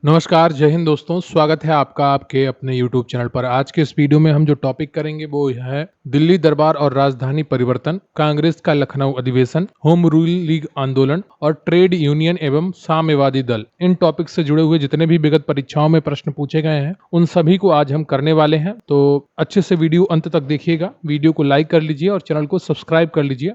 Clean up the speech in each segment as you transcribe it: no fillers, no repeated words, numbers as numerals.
नमस्कार, जय हिंद दोस्तों। स्वागत है आपका आपके अपने YouTube चैनल पर। आज के इस वीडियो में हम जो टॉपिक करेंगे वो है दिल्ली दरबार और राजधानी परिवर्तन, कांग्रेस का लखनऊ अधिवेशन, होम रूल लीग आंदोलन और ट्रेड यूनियन एवं साम्यवादी दल। इन टॉपिक से जुड़े हुए जितने भी विगत परीक्षाओं में प्रश्न पूछे गए हैं उन सभी को आज हम करने वाले हैं। तो अच्छे से वीडियो अंत तक देखिएगा। वीडियो को लाइक कर लीजिए और चैनल को सब्सक्राइब कर लीजिए।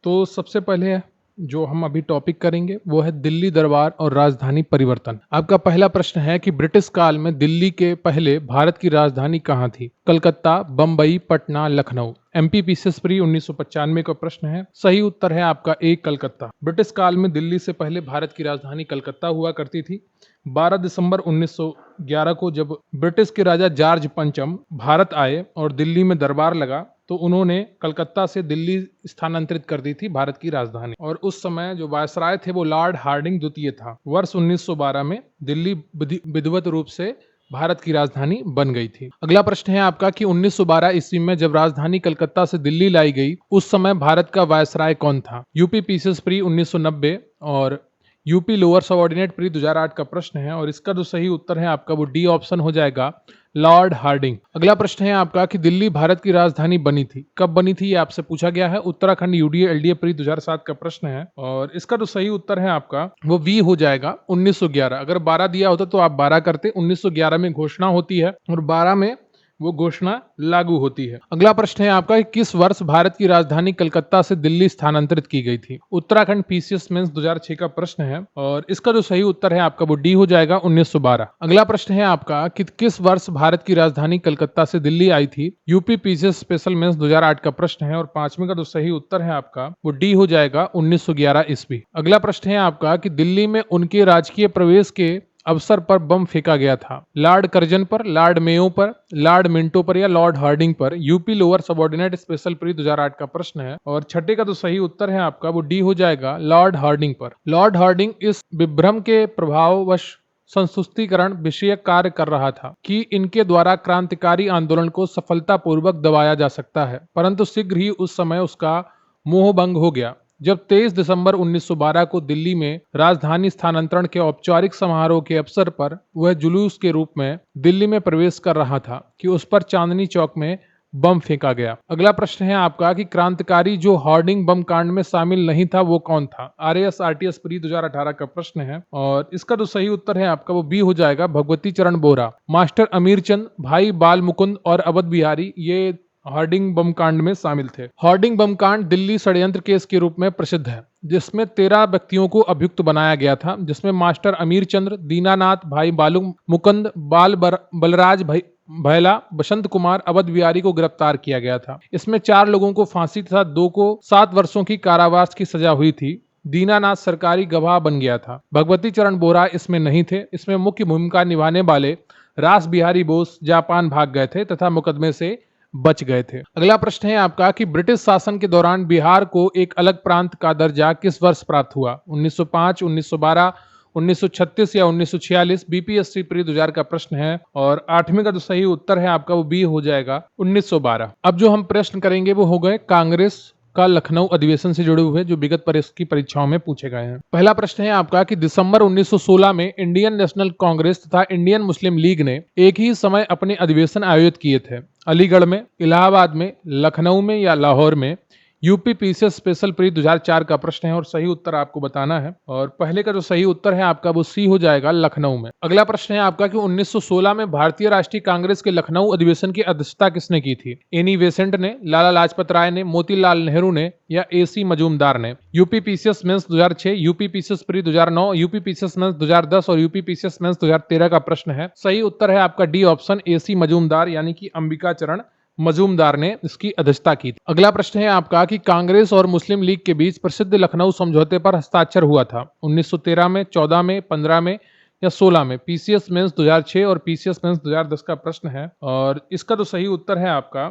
तो सबसे पहले जो हम अभी टॉपिक करेंगे वो है दिल्ली दरबार और राजधानी परिवर्तन। आपका पहला प्रश्न है कि ब्रिटिश काल में दिल्ली के पहले भारत की राजधानी कहाँ थी? Calcutta, Bombay, Patna, Lucknow. MP pieces pre 1995 का प्रश्न है। सही उत्तर है आपका ए, कलकत्ता। ब्रिटिश काल में दिल्ली से पहले भारत की राजधानी कलकत्ता हुआ करती थी। 12 दिसंबर 1911 को जब ब्रिटिश के राजा जॉर्ज पंचम भारत आए और दिल्ली में दरबार लगा तो उन्होंने कलकत्ता से दिल्ली स्थानांतरित कर दी थी भारत की राजधानी। और उस समय जो वायसराय थे वो लॉर्ड हार्डिंग द्वितीय था। वर्ष 1912 में दिल्ली विधिवत रूप से भारत की राजधानी बन गई थी। अगला प्रश्न है आपका कि 1912 ईस्वी में जब राजधानी कलकत्ता से दिल्ली लाई गई उस समय भारत का वायसराय कौन था? यूपी पीसेस प्री 1990 और यूपी लोअर सबऑर्डिनेट प्री 2008 का प्रश्न है और इसका जो सही उत्तर है आपका वो डी ऑप्शन हो जाएगा, लॉर्ड हार्डिंग। अगला प्रश्न है आपका कि दिल्ली भारत की राजधानी बनी थी, कब बनी थी? ये आपसे पूछा गया है। उत्तराखंड यूडीए एलडीए प्री 2007 का प्रश्न है और इसका जो सही उत्तर है आपका वो बी हो जाएगा, 1911। अगर 12 दिया होता तो आप 12 करते। 1911 में घोषणा होती है और 12 में वो घोषणा लागू होती है। अगला प्रश्न है आपका कि किस वर्ष भारत की राजधानी कलकत्ता से दिल्ली स्थानांतरित की गई थी? उत्तराखंड पीसीएस मेंस 2006 का प्रश्न है और इसका जो सही उत्तर है आपका वो डी हो जाएगा, 1912। अगला प्रश्न है आपका कि किस वर्ष भारत की राजधानी कलकत्ता से दिल्ली आई थी? यूपी पीसीएस स्पेशल मेंस 2008 का प्रश्न है और पांचवें का जो सही उत्तर है आपका वो डी हो जाएगा, 1911 ईस्वी। अगला प्रश्न है आपका कि दिल्ली में उनके राजकीय प्रवेश के अवसर पर बम फेंका गया था। लॉर्ड कर्जन पर, लॉर्ड मेयो पर, लॉर्ड मिंटो पर या लॉर्ड हार्डिंग पर? UP lower subordinate special pre 2008 का प्रश्न है और छठे का जो सही उत्तर है आपका वो डी हो जाएगा, लॉर्ड हार्डिंग पर। लॉर्ड हार्डिंग इस विभ्रम के प्रभाववश संस्तुतिकरण विषयक कार्य कर रहा था कि इनके द्वारा क्रांतिकारी आंदोलन को सफलतापूर्वक दबाया जा सकता है, परंतु शीघ्र ही उस समय उसका मोहभंग हो गया जब 23 दिसंबर 1912 को दिल्ली में राजधानी स्थानांतरण के औपचारिक समारोह के अवसर पर वह जुलूस के रूप में दिल्ली में प्रवेश कर रहा था कि उस पर चांदनी चौक में बम फेंका गया। अगला प्रश्न है आपका कि क्रांतिकारी जो हार्डिंग बम कांड में शामिल नहीं था वो कौन था? आरएएस आरटीएस प्री 2018 का प्रश्न है और इसका जो सही उत्तर है आपका वो बी हो जाएगा, भगवती चरण बोरा। मास्टर अमीर चंद, भाई बाल मुकुंद और अवध बिहारी ये हार्डिंग बम कांड में शामिल थे। हार्डिंग बम कांड दिल्ली षड्यंत्र केस के रूप में प्रसिद्ध है जिसमें 13 व्यक्तियों को अभियुक्त बनाया गया था, जिसमें मास्टर अमीर चंद्र, दीनानाथ, भाई बालू मुकुंद, बलराज भैला, बसंत कुमार, अवध बिहारी को गिरफ्तार किया गया था। इसमें 4 लोगों को फांसी तथा 2 को 7 वर्षों की कारावास की सजा हुई थी। दीनानाथ सरकारी गवाह बन गया था। भगवती चरण बोरा इसमें नहीं थे। इसमें मुख्य भूमिका निभाने वाले रास बिहारी बोस जापान भाग गए थे तथा मुकदमे से बच गए थे। अगला प्रश्न है आपका कि ब्रिटिश शासन के दौरान बिहार को एक अलग प्रांत का दर्जा किस वर्ष प्राप्त हुआ? 1905, 1912, 1936 या 1946? बीपीएससी प्री 2000 का प्रश्न है और 8वें का जो सही उत्तर है आपका वो बी हो जाएगा, 1912। अब जो हम प्रश्न करेंगे वो हो गए कांग्रेस का लखनऊ अधिवेशन से जुड़े हुए जो विगत की परीक्षाओं में पूछे गए हैं। पहला प्रश्न है आपका कि दिसंबर 1916 में इंडियन नेशनल कांग्रेस तथा इंडियन मुस्लिम लीग ने एक ही समय अपने अधिवेशन आयोजित किए थे। अलीगढ़ में, इलाहाबाद में, लखनऊ में या लाहौर में? यूपी पीसीएस स्पेशल प्री 2004 का प्रश्न है और सही उत्तर आपको बताना है और पहले का जो सही उत्तर है आपका वो सी हो जाएगा, लखनऊ में। अगला प्रश्न है आपका कि 1916 में भारतीय राष्ट्रीय कांग्रेस के लखनऊ अधिवेशन की अध्यक्षता किसने की थी? एनी बेसेंट ने, लाला लाजपत राय ने, मोतीलाल नेहरू ने या एसी मजूमदार ने? UP PCS mains 2006, UP PCS pre 2009, UP PCS mains 2010 और यूपी पीसीएस मेंस 2013 का प्रश्न है। सही उत्तर है आपका डी ऑप्शन, एसी मजूमदार यानी कि अंबिका चरण मजूमदार ने इसकी अध्यक्षता की थी। अगला प्रश्न है आपका कि कांग्रेस और मुस्लिम लीग के बीच प्रसिद्ध लखनऊ समझौते पर हस्ताक्षर हुआ था 1913 में, 14 में, 15 में या 16 में? पीसीएस मेंस 2006 और पीसीएस मेंस 2010 का प्रश्न है और इसका जो सही उत्तर है आपका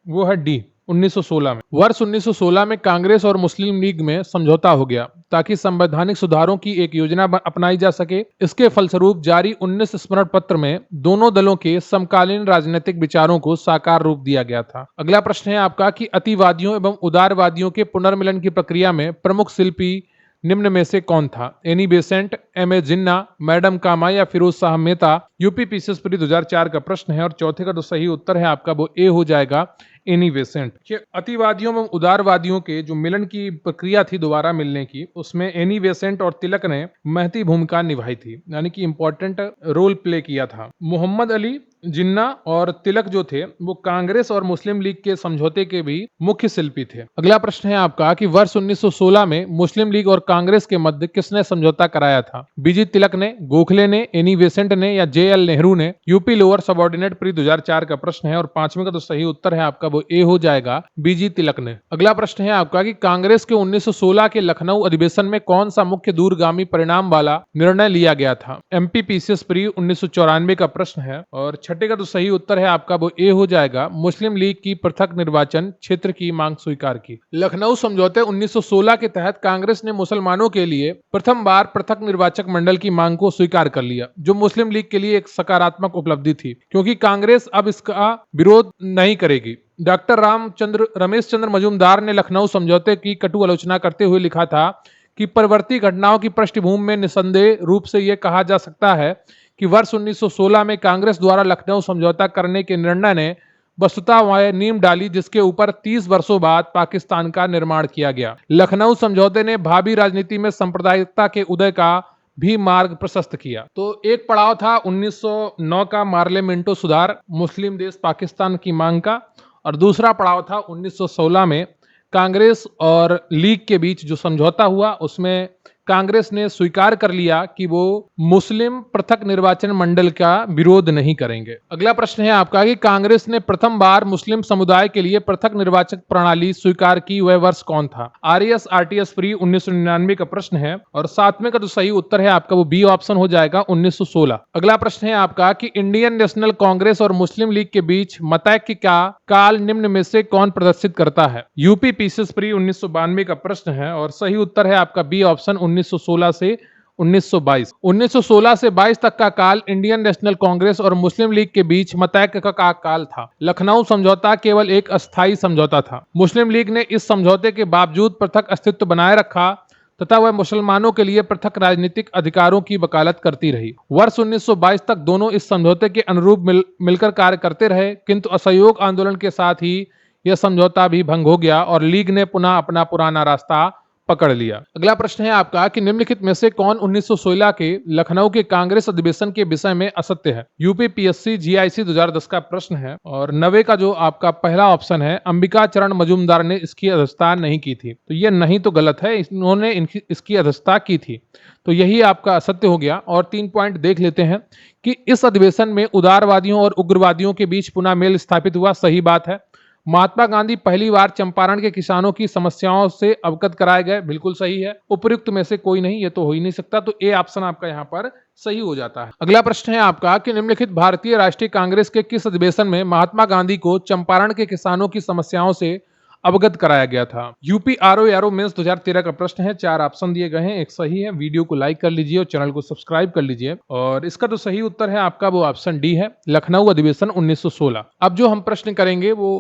वो है डी, 1916 में। वर्ष 1916 में कांग्रेस और मुस्लिम लीग में समझौता हो गया ताकि संवैधानिक सुधारों की एक योजना अपनाई जा सके। इसके फलस्वरूप जारी 19 स्मरण पत्र में दोनों दलों के समकालीन राजनीतिक विचारों को साकार रूप दिया गया था। अगला प्रश्न है आपका कि अतिवादियों एवं उदारवादियों के पुनर्मिलन की प्रक्रिया में प्रमुख शिल्पी निम्न में से कौन था? Annie Besant, M A Jinnah, madam Cama या Firoz Shah Mehta? UP PCS pre 2004 का प्रश्न है और चौथे का जो सही उत्तर है आपका वो ए हो जाएगा, एनी बेसेंट। अतिवादियों एवं उदारवादियों के जो मिलन की प्रक्रिया थी दोबारा मिलने की, उसमें एनी बेसेंट और तिलक ने महती भूमिका निभाई थी, यानी कि इंपॉर्टेंट रोल प्ले किया था। मोहम्मद अली जिन्ना और तिलक जो थे वो कांग्रेस और मुस्लिम लीग के समझौते के भी मुख्य शिल्पी थे। अगला प्रश्न है आपका कि वर्ष 1916 में मुस्लिम लीग और कांग्रेस के मध्य किसने समझौता कराया था? बीजी तिलक ने, गोखले ने, एनी बेसेंट ने या जे.एल. नेहरू ने? यूपी लोअर सबऑर्डिनेट प्री 2004 का प्रश्न है और पांचवें का तो सही उत्तर है आपका वो ए हो जाएगा, बीजी तिलक ने। अगला प्रश्न है आपका कि कांग्रेस के 1916 के लखनऊ अधिवेशन में कौन सा मुख्य दूरगामी परिणाम वाला निर्णय लिया गया था? एमपी पीसीएस प्री 1994 का प्रश्न है और छठे का तो सही उत्तर है आपका वो ए हो जाएगा, मुस्लिम लीग की पृथक निर्वाचन क्षेत्र की मांग स्वीकार की। लखनऊ समझौते 1916 के तहत कांग्रेस ने मुसलमानों के लिए प्रथम बार पृथक निर्वाचक मंडल की मांग को स्वीकार कर लिया, जो मुस्लिम लीग के लिए एक सकारात्मक उपलब्धि थी, क्योंकि कांग्रेस अब इसका विरोध नहीं करेगी। डॉक्टर रमेश चंद्र मजूमदार ने लखनऊ समझौते की कटु आलोचना करते हुए लिखा था कि परवर्ती घटनाओं की पृष्ठभूमि में निसंदेह रूप से यह कहा जा सकता है कि वर्ष 1916 में कांग्रेस द्वारा लखनऊ समझौता करने के निर्णय ने वस्तुतः वह नींव डाली जिसके ऊपर 30 वर्षों बाद पाकिस्तान का निर्माण किया गया। लखनऊ समझौते ने भावी राजनीति में सांप्रदायिकता के उदय का भी मार्ग प्रशस्त किया। तो एक पड़ाव था 1909 का मार्लियामेंटो सुधार, मुस्लिम देश पाकिस्तान की मांग का, और दूसरा पड़ाव था 1916 में कांग्रेस और लीग के बीच जो समझौता हुआ, उसमें कांग्रेस ने स्वीकार कर लिया कि वो मुस्लिम पृथक निर्वाचन मंडल का विरोध नहीं करेंगे। अगला प्रश्न है आपका कि कांग्रेस ने प्रथम बार मुस्लिम समुदाय के लिए पृथक निर्वाचक प्रणाली स्वीकार की, वह वर्ष कौन था? आरएस आरटीएस फ्री 1999 का प्रश्न है और सातवें का जो सही उत्तर है आपका वो बी ऑप्शन हो जाएगा, 1916। अगला प्रश्न है आपका कि इंडियन नेशनल कांग्रेस और मुस्लिम लीग के बीच मतैक्य का काल निम्न में से कौन प्रदर्शित करता है? यूपी पीसीएस प्री 1992 का प्रश्न है और सही उत्तर है आपका बी ऑप्शन, 1916 से 1922। 1916 से 22 तक का काल इंडियन नेशनल कांग्रेस और मुस्लिम लीग के बीच मतैक्य का काल था। लखनऊ समझौता केवल एक अस्थायी समझौता था। मुस्लिम लीग ने इस समझौते के बावजूद पृथक अस्तित्व बनाए रखा तथा वह मुसलमानों के लिए पृथक राजनीतिक अधिकारों की वकालत करती रही। वर्ष 1922 तक दोनों इस समझौते के अनुरूप मिलकर कार्य करते रहे, किंतु असहयोग आंदोलन के साथ ही यह समझौता भी भंग हो गया और लीग ने पुनः अपना पुराना रास्ता पकड़ लिया। अगला प्रश्न है आपका कि निम्नलिखित में से कौन 1916 के लखनऊ के कांग्रेस अधिवेशन के विषय में असत्य है? यूपी पीएससी जीआईसी 2010 का प्रश्न है और 90 का जो आपका पहला ऑप्शन है, अंबिका चरण मजूमदार ने इसकी अध्यक्षता नहीं की थी, तो ये नहीं तो गलत है, इन्होंने इसकी अध्यक्षता की थी, तो यही आपका असत्य हो गया। और 3 पॉइंट देख लेते हैं कि इस अधिवेशन में उदारवादियों और उग्रवादियों के बीच पुनः मेल स्थापित हुआ, सही बात है। महात्मा गांधी पहली बार चंपारण के किसानों की समस्याओं से अवगत कराए गए, बिल्कुल सही है। उपयुक्त में से कोई नहीं, ये तो हो ही नहीं सकता, तो ए ऑप्शन आपका यहाँ पर सही हो जाता है। अगला प्रश्न है आपका कि निम्नलिखित भारतीय राष्ट्रीय कांग्रेस के किस अधिवेशन में महात्मा गांधी को चंपारण के किसानों की समस्याओं से अवगत कराया गया था? यूपी आरओ मेंस 2013 का प्रश्न है, 4 ऑप्शन दिए गए हैं, एक सही है। वीडियो को लाइक कर लीजिए और चैनल को सब्सक्राइब कर लीजिए और इसका तो सही उत्तर है आपका वो ऑप्शन डी है, लखनऊ अधिवेशन 1916। अब जो हम प्रश्न करेंगे वो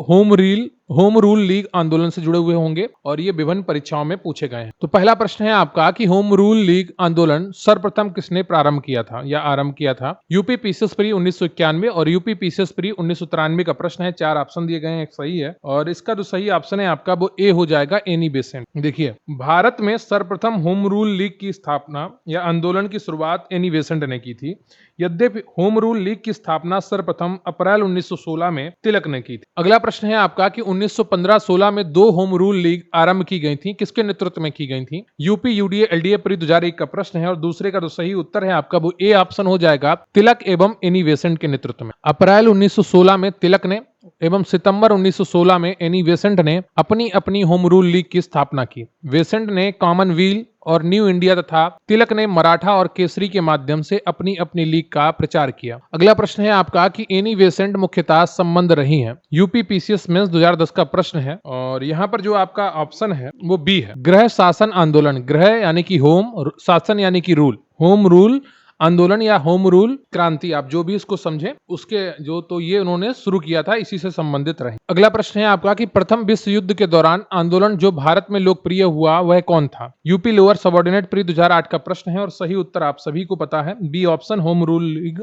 होम रूल लीग आंदोलन से जुड़े हुए होंगे और ये विभिन्न परीक्षाओं में पूछे गए हैं। तो पहला प्रश्न है आपका कि होम रूल लीग आंदोलन सर्वप्रथम किसने प्रारंभ किया था या आरंभ किया था? यूपी पीसीएस प्री 1991 और यूपी पीसीएस प्री 1993 का प्रश्न है, 4 ऑप्शन दिए गए हैं, एक सही है और इसका जो सही ऑप्शन है आपका वो ए हो जाएगा, एनी बेसेंट। देखिए, भारत में सर्वप्रथम होम रूल लीग की स्थापना या आंदोलन की शुरुआत एनी बेसेंट ने की थी। यद्यपि होम रूल लीग की स्थापना सर्वप्रथम अप्रैल 1916 में तिलक ने की थी। अगला प्रश्न है आपका कि 1915-16 में 2 होम रूल लीग आरंभ की गई थी, किसके नेतृत्व में की गई थी? यूपी यूडीए एलडीए प्री 2001 का प्रश्न है और दूसरे का जो सही उत्तर है आपका वो ए ऑप्शन हो जाएगा, तिलक एवं एनी बेसेंट के नेतृत्व में। अप्रैल 1916 में तिलक ने एवं सितंबर 1916 में एनी बेसेंट ने अपनी अपनी होम रूल लीग की स्थापना की। बेसेंट ने कॉमनवेल्थ और न्यू इंडिया तथा तिलक ने मराठा और केसरी के माध्यम से अपनी अपनी लीग का प्रचार किया। अगला प्रश्न है आपका कि एनी बेसेंट मुख्यतः संबंध रही हैं। यूपी पीसीएस मेंस 2010 का प्रश्न है और यहाँ पर जो आपका ऑप्शन है वो बी है। गृह शासन आंदोलन, गृह यानी कि होम, शासन यानी कि रूल, होम रूल आंदोलन या होम रूल क्रांति, आप जो भी इसको समझे उसके जो, तो ये उन्होंने शुरू किया था, इसी से संबंधित रहे। अगला प्रश्न है आपका कि प्रथम विश्व युद्ध के दौरान आंदोलन जो भारत में लोकप्रिय हुआ वह कौन था। यूपी लोअर सबऑर्डिनेट प्री 2008 का प्रश्न है और सही उत्तर आप सभी को पता है, B option, home rule league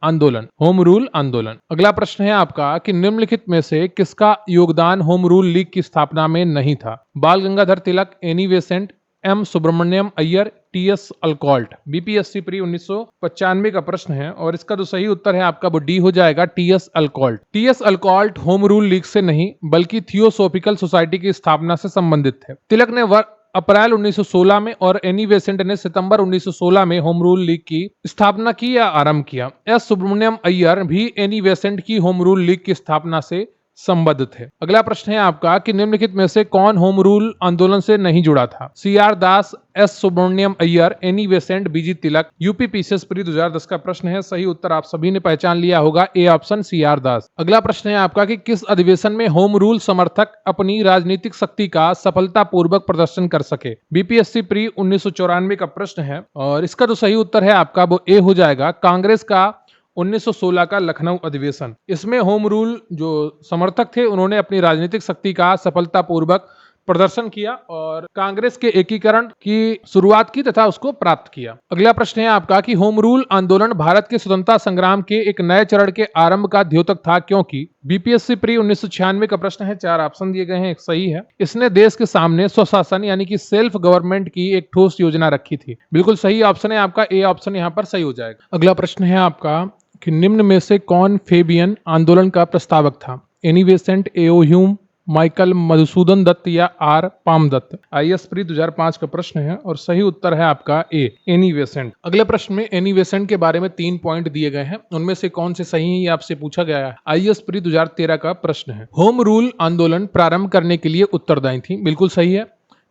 आंदोलन, होम रूल आंदोलन। अगला प्रश्न है आपका कि निम्नलिखित में से किसका योगदान होम रूल लीग की स्थापना में नहीं था। Bal Gangadhar Tilak, Annie Besant, M Subramaniam Iyer, TS. Olcott. BPSC pre 1995 का प्रश्न है और इसका जो सही उत्तर है आपका वो डी हो जाएगा, TS. Olcott. TS. Olcott home rule league से नहीं बल्कि थियोसोफिकल सोसाइटी की स्थापना से संबंधित थे। तिलक ने अप्रैल 1916 में और एनी बेसेंट ने सितंबर 1916 में होम रूल लीग की स्थापना की या आरंभ किया। एस सुब्रमण्यम अय्यर भी एनी बेसेंट की होम रूल लीग की स्थापना से संबद्ध थे। अगला प्रश्न है आपका कि निम्नलिखित में से कौन होम रूल आंदोलन से नहीं जुड़ा था। CR. Das, S Subramaniam Iyer, Annie Besant, BG Tilak. UP PCS pre 2010 का प्रश्न है, सही उत्तर आप सभी ने पहचान लिया होगा, ए ऑप्शन, सी.आर. दास। अगला प्रश्न है आपका कि किस अधिवेशन में होम रूल समर्थक अपनी राजनीतिक शक्ति का सफलतापूर्वक प्रदर्शन कर सके। बीपीएससी प्री 1994 का प्रश्न है और इसका जो सही उत्तर है आपका वो ए हो जाएगा, कांग्रेस का 1916 का लखनऊ अधिवेशन। इसमें होम रूल जो समर्थक थे उन्होंने अपनी राजनीतिक शक्ति का सफलतापूर्वक प्रदर्शन किया और कांग्रेस के एकीकरण की शुरुआत की तथा उसको प्राप्त किया। अगला प्रश्न है आपका कि होम रूल आंदोलन भारत के स्वतंत्रता संग्राम के एक नए चरण के आरंभ का द्योतक था, क्योंकि। बीपीएससी प्री 1996 का प्रश्न है, 4 ऑप्शन दिए गए हैं, एक सही है। इसने देश के सामने स्वशासन यानी कि सेल्फ गवर्नमेंट की एक ठोस योजना रखी थी। बिल्कुल सही ऑप्शन है आपका, ए ऑप्शन यहाँ पर सही हो जाएगा। अगला प्रश्न है आपका कि निम्न में से कौन फेबियन आंदोलन का प्रस्तावक था। Annie Besant, A O. Hume, Michael Madhusudan Dutt या आर. पामदत्त। आईएएस प्री 2005 का प्रश्न है और सही उत्तर है आपका ए, एनी बेसेंट। अगले प्रश्न में एनी बेसेंट के बारे में 3 पॉइंट दिए गए हैं, उनमें से कौन से सही हैं ये आपसे पूछा गया है। आईएएस प्री 2013 का प्रश्न है, होम रूल आंदोलन प्रारंभ करने के लिए उत्तरदायी थी। बिल्कुल सही है।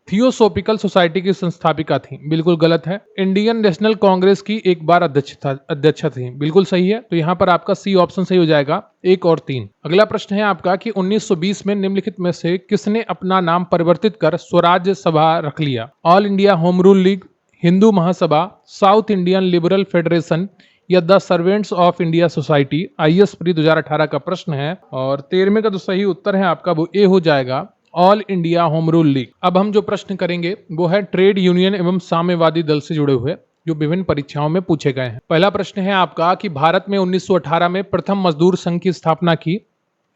थियोसोफिकल सोसाइटी की संस्थापिका थी। बिल्कुल गलत है। इंडियन नेशनल कांग्रेस की एक बार अध्यक्ष थी। बिल्कुल सही है। तो यहाँ पर आपका सी ऑप्शन सही हो जाएगा, 1 और 3। अगला प्रश्न है आपका कि 1920 में निम्नलिखित में से किसने अपना नाम परिवर्तित कर स्वराज्य सभा रख लिया। All India home rule league, Hindu Mahasabha, south Indian liberal federation या the servants of India society. IAS pre 2018 का प्रश्न है और 13वें का जो सही उत्तर है आपका वो ए हो जाएगा, all India home rule league. अब हम जो प्रश्न करेंगे वो है ट्रेड यूनियन एवं साम्यवादी दल से जुड़े हुए, जो विभिन्न परीक्षाओं में पूछे गए हैं। पहला प्रश्न है आपका कि भारत में 1918 में प्रथम मजदूर संघ की स्थापना की।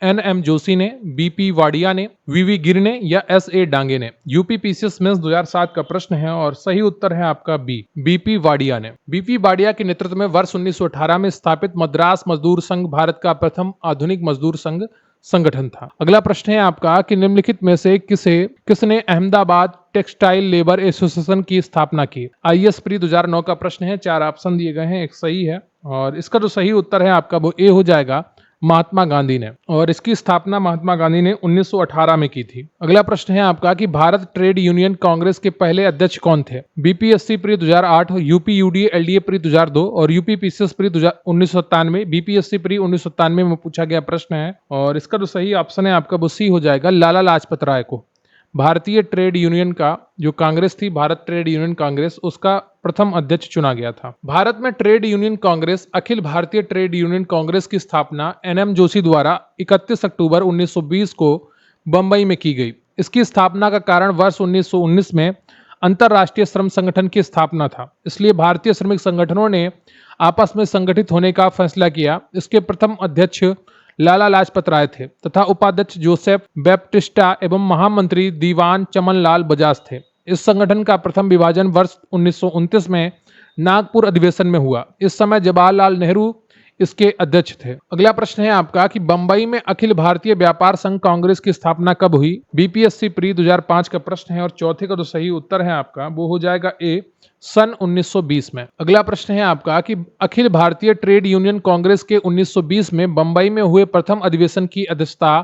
एन.एम. जोशी ने, बी.पी. वाडिया ने, वी.वी. गिर ने या एस.ए. डांगे ने। यूपी पीसीएस मेंस 2007 का प्रश्न है और सही उत्तर है आपका बी, बी.पी. वाडिया ने। बी.पी. वाडिया के नेतृत्व में वर्ष 1918 में स्थापित मद्रास मजदूर संघ भारत का प्रथम आधुनिक मजदूर संघ संगठन था। अगला प्रश्न है आपका कि निम्नलिखित में से किसने अहमदाबाद टेक्सटाइल लेबर एसोसिएशन की स्थापना की। आईएएस प्री 2009 का प्रश्न है, 4 ऑप्शन दिए गए हैं, एक सही है और इसका जो सही उत्तर है आपका वो ए हो जाएगा, महात्मा गांधी ने। और इसकी स्थापना महात्मा गांधी ने 1918 में की थी। अगला प्रश्न है आपका कि भारत ट्रेड यूनियन कांग्रेस के पहले अध्यक्ष कौन थे। BPSC pre 2008, UP UDA LDA pre 2002 और UP PCS pre 1997। BPSC pre 1997 में पूछा गया प्रश्न है और इसका जो सही ऑप्शन है आपका वो सी हो जाएगा, लाला लाजपत राय को। भारतीय ट्रेड यूनियन का जो कांग्रेस थी, भारत ट्रेड यूनियन कांग्रेस, उसका प्रथम अध्यक्ष चुना गया था। भारत में trade union Congress, Akhil Bharatiya trade union Congress की स्थापना एन.एम. जोशी द्वारा 31 अक्टूबर 1920 को बंबई में की गई। इसकी स्थापना का कारण वर्ष 1919 में अंतरराष्ट्रीय श्रम संगठन की स्थापना था, इसलिए भारतीय श्रमिक संगठनों ने आपस में संगठित होने का फैसला किया। इसके प्रथम अध्यक्ष लाला लाजपत राय थे तथा उपाध्यक्ष जोसेफ बैप्टिस्टा एवं महामंत्री दीवान चमनलाल बजाज थे। इस संगठन का प्रथम विभाजन वर्ष 1929 में नागपुर अधिवेशन में हुआ। इस समय जवाहरलाल नेहरू इसके अध्यक्ष थे। अगला प्रश्न है आपका कि बंबई में अखिल भारतीय व्यापार संघ कांग्रेस की स्थापना कब हुई। बीपीएससी प्री 2005 का प्रश्न है और चौथे का जो सही उत्तर है आपका वो हो जाएगा ए, सन 1920 में। अगला प्रश्न है आपका कि अखिल भारतीय ट्रेड यूनियन कांग्रेस के 1920 में बंबई में हुए प्रथम अधिवेशन की अध्यक्षता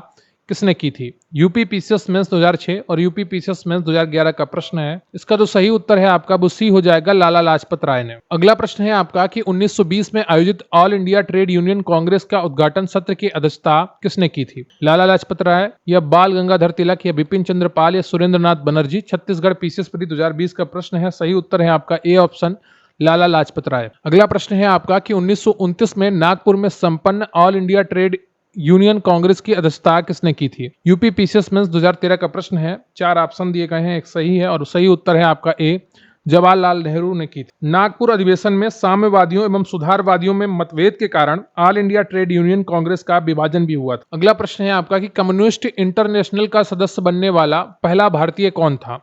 किसने की थी? यूपी पीसीएस मेंस 2006 और यूपी पीसीएस मेंस 2011 का प्रश्न है। इसका जो सही उत्तर है आपका वो सी हो जाएगा, लाला लाजपत राय ने। अगला प्रश्न है आपका कि 1920 में आयोजित all India trade union Congress का उद्घाटन सत्र की अध्यक्षता किसने की थी? लाला लाजपत राय या बाल गंगाधर तिलक या बिपिन चंद्र पाल या सुरेंद्र नाथ बनर्जी? छत्तीसगढ़ पीसीएस प्री 2020 का प्रश्न है। सही उत्तर है आपका ए ऑप्शन, लाला लाजपत राय। अगला प्रश्न है आपका कि 1929 में नागपुर में संपन्न all India trade union Congress की अध्यक्षता किसने की थी? यूपी पीसीएस मेंस 2013 का प्रश्न है। 4 ऑप्शन दिए गए हैं, एक सही है और सही उत्तर है आपका ए, जवाहरलाल नेहरू ने की थी। नागपुर अधिवेशन में साम्यवादियों एवं सुधारवादियों में मतभेद के कारण all India trade union Congress का विभाजन भी हुआ था। अगला प्रश्न है आपका कि कम्युनिस्ट इंटरनेशनल का सदस्य बनने वाला पहला भारतीय कौन था?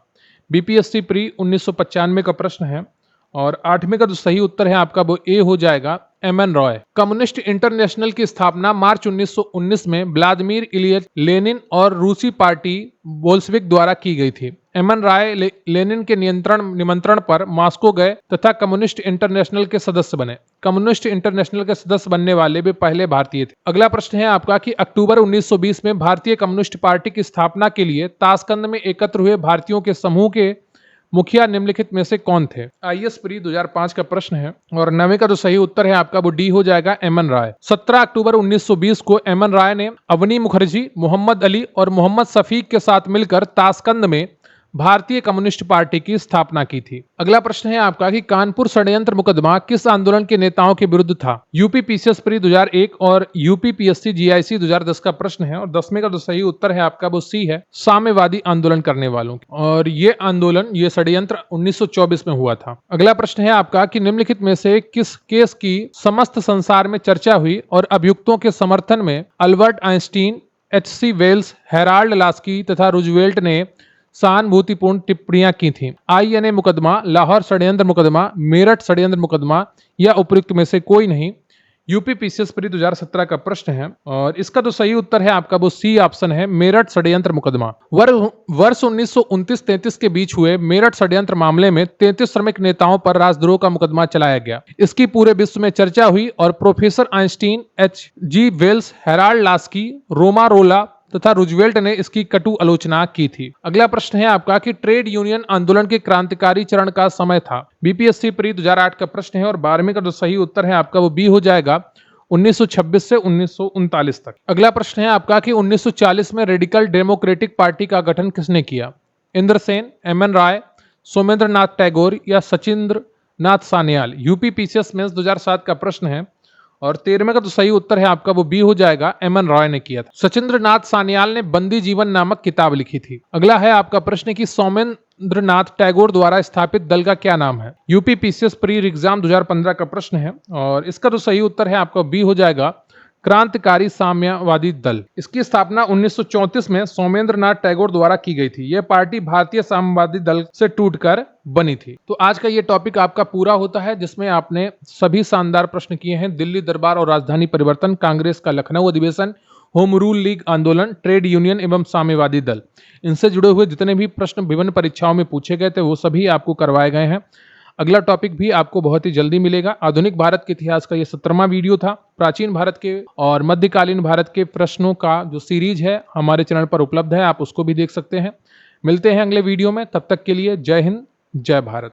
बीपीएससी प्री 1995 का प्रश्न है और 8वें का जो सही उत्तर है आपका वो ए हो जाएगा, एमएन रॉय। कम्युनिस्ट इंटरनेशनल की स्थापना मार्च 1919 में व्लादिमीर इलियच लेनिन और रूसी पार्टी बोल्शेविक द्वारा की गई थी। एमएन रॉय लेनिन के निमंत्रण पर मॉस्को गए तथा कम्युनिस्ट इंटरनेशनल के सदस्य बने। कम्युनिस्ट इंटरनेशनल के सदस्य बनने वाले भी पहले भारतीय थे। अगला प्रश्न है आपका कि अक्टूबर 1920 में भारतीय कम्युनिस्ट पार्टी की स्थापना के लिए ताशकंद में एकत्र हुए भारतीयों के समूह के मुखिया निम्नलिखित में से कौन थे? आईएएस प्री 2005 का प्रश्न है और 9वें का जो सही उत्तर है आपका वो डी हो जाएगा, एमएन राय। 17 अक्टूबर 1920 को एमएन राय ने अवनी मुखर्जी, मोहम्मद अली और मोहम्मद शफीक के साथ मिलकर ताशकंद में भारतीय कम्युनिस्ट पार्टी की स्थापना की थी। अगला प्रश्न है आपका कि कानपुर षड्यंत्र मुकदमा किस आंदोलन के नेताओं के विरुद्ध था? यूपी पीसीएस प्री 2001 और यूपी पीएससी जीआईसी 2010 का प्रश्न है और 10वें का जो सही उत्तर है आपका वो सी है, साम्यवादी आंदोलन करने वालों। और ये षड्यंत्र 1924 में हुआ था। अगला प्रश्न है आपका कि निम्नलिखित में से किस केस की समस्त संसार में चर्चा हुई और अभियुक्तों के समर्थन में Albert Einstein, HC. Wells, Harold Laski तथा रूजवेल्ट ने सहानुभूतिपूर्ण टिप्पणियां की थी? आईएनए मुकदमा, लाहौर षड्यंत्र मुकदमा, मेरठ षड्यंत्र मुकदमा या उपयुक्त में से कोई नहीं? यूपी पीसीएस प्री 2017 का प्रश्न है और इसका जो सही उत्तर है आपका वो सी ऑप्शन है, मेरठ षड्यंत्र मुकदमा। वर्ष 1929-33 के बीच हुए मेरठ षड्यंत्र मामले में 33 श्रमिक नेताओं पर राजद्रोह का मुकदमा चलाया गया। इसकी पूरे विश्व में चर्चा हुई और professor Einstein, H G. Wells, Harold Laski, Romain रोला तथा रूजवेल्ट ने इसकी कटु आलोचना की थी। अगला प्रश्न है आपका कि ट्रेड यूनियन आंदोलन के क्रांतिकारी चरण का समय था? बीपीएससी प्री 2008 का प्रश्न है और 12वें का जो सही उत्तर है आपका वो बी हो जाएगा, 1926 से 1939 तक। अगला प्रश्न है आपका कि 1940 में रेडिकल डेमोक्रेटिक पार्टी का गठन किसने किया? इंद्रसेन, एमएन राय, सोमेंद्र नाथ टैगोर या Sachindra Nath Sanyal? UP PCS mains 2007 का प्रश्न है और 13वें का तो सही उत्तर है आपका वो बी हो जाएगा, एमएन रॉय ने किया था। सचिंद्र नाथ सान्याल ने बंदी जीवन नामक किताब लिखी थी। अगला है आपका प्रश्न कि सोमेंद्र नाथ टैगोर द्वारा स्थापित दल का क्या नाम है? यूपी पीसीएस प्री एग्जाम 2015 का प्रश्न है और इसका जो सही उत्तर है आपका बी हो जाएगा, क्रांतिकारी साम्यवादी दल। इसकी स्थापना 1934 में सोमेंद्र नाथ टैगोर द्वारा की गई थी। यह पार्टी भारतीय साम्यवादी दल से टूटकर बनी थी। तो आज का ये टॉपिक आपका पूरा होता है जिसमें आपने सभी शानदार प्रश्न किए हैं। दिल्ली दरबार और राजधानी परिवर्तन, कांग्रेस का लखनऊ अधिवेशन, होम रूल लीग आंदोलन, ट्रेड यूनियन एवं साम्यवादी दल, इनसे जुड़े हुए जितने भी प्रश्न विभिन्न परीक्षाओं में पूछे गए थे वो सभी आपको करवाए गए हैं। अगला टॉपिक भी आपको बहुत ही जल्दी मिलेगा। आधुनिक भारत के इतिहास का ये 17वां वीडियो था। प्राचीन भारत के और मध्यकालीन भारत के प्रश्नों का जो सीरीज है हमारे चैनल पर उपलब्ध है, आप उसको भी देख सकते हैं। मिलते हैं अगले वीडियो में, तब तक के लिए जय हिंद, जय भारत।